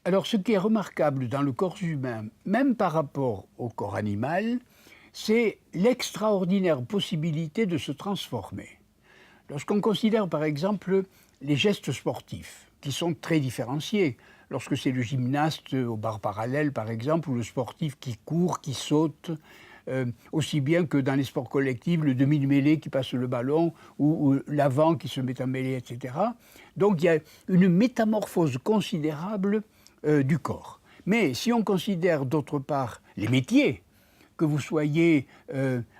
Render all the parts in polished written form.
Alors, ce qui est remarquable dans le corps humain, même par rapport au corps animal, c'est l'extraordinaire possibilité de se transformer. Lorsqu'on considère par exemple les gestes sportifs, qui sont très différenciés, lorsque c'est le gymnaste aux barres parallèles par exemple, ou le sportif qui court, qui saute, aussi bien que dans les sports collectifs, le demi-mêlée qui passe le ballon, ou l'avant qui se met en mêlée, etc. Donc il y a une métamorphose considérable du corps. Mais si on considère d'autre part les métiers, que vous soyez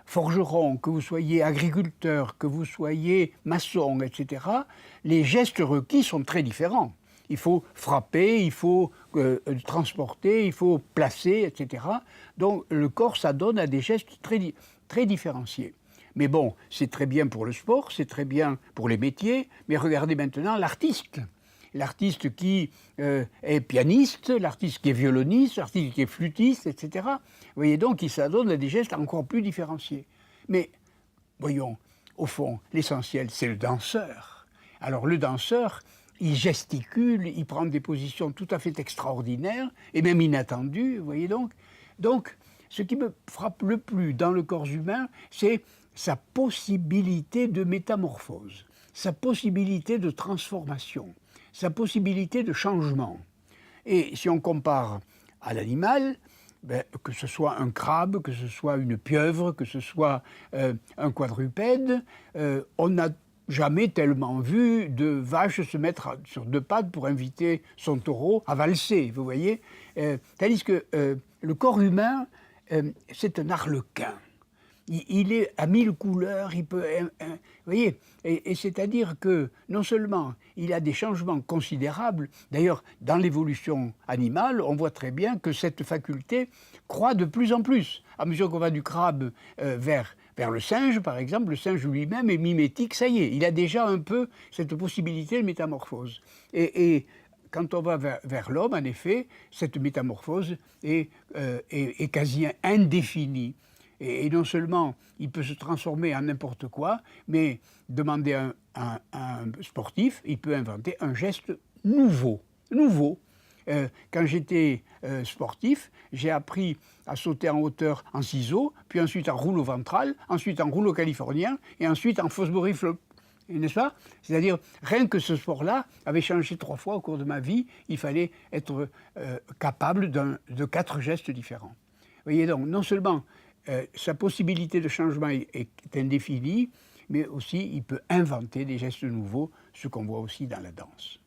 forgeron, que vous soyez agriculteur, que vous soyez maçon, etc., les gestes requis sont très différents. Il faut frapper, il faut transporter, il faut placer, etc. Donc le corps s'adonne à des gestes très différenciés. Mais bon, c'est très bien pour le sport, c'est très bien pour les métiers, mais regardez maintenant l'artiste. L'artiste qui est pianiste, l'artiste qui est violoniste, l'artiste qui est flûtiste, etc. Vous voyez donc, il s'adonne à des gestes encore plus différenciés. Mais, voyons, au fond, l'essentiel, c'est le danseur. Alors le danseur, il gesticule, il prend des positions tout à fait extraordinaires, et même inattendues, vous voyez donc. Donc, ce qui me frappe le plus dans le corps humain, c'est sa possibilité de métamorphose, sa possibilité de transformation, sa possibilité de changement. Et si on compare à l'animal, que ce soit un crabe, que ce soit une pieuvre, que ce soit un quadrupède, on n'a jamais tellement vu de vache se mettre sur deux pattes pour inviter son taureau à valser, vous voyez. Tandis que le corps humain, c'est un arlequin. Il est à 1000 couleurs, il peut... vous voyez, et c'est-à-dire que non seulement il a des changements considérables, d'ailleurs dans l'évolution animale, on voit très bien que cette faculté croît de plus en plus. À mesure qu'on va du crabe vers le singe, par exemple, le singe lui-même est mimétique, ça y est, il a déjà un peu cette possibilité de métamorphose. Et quand on va vers l'homme, en effet, cette métamorphose est quasi indéfinie. Et non seulement il peut se transformer en n'importe quoi, mais demander à un sportif, il peut inventer un geste nouveau. Quand j'étais sportif, j'ai appris à sauter en hauteur en ciseaux, puis ensuite en rouleau ventral, ensuite en rouleau californien, et ensuite en Fosbury flop. N'est-ce pas? C'est-à-dire, rien que ce sport-là avait changé 3 fois au cours de ma vie, il fallait être capable de 4 gestes différents. Vous voyez donc, non seulement sa possibilité de changement est indéfinie, mais aussi il peut inventer des gestes nouveaux, ce qu'on voit aussi dans la danse.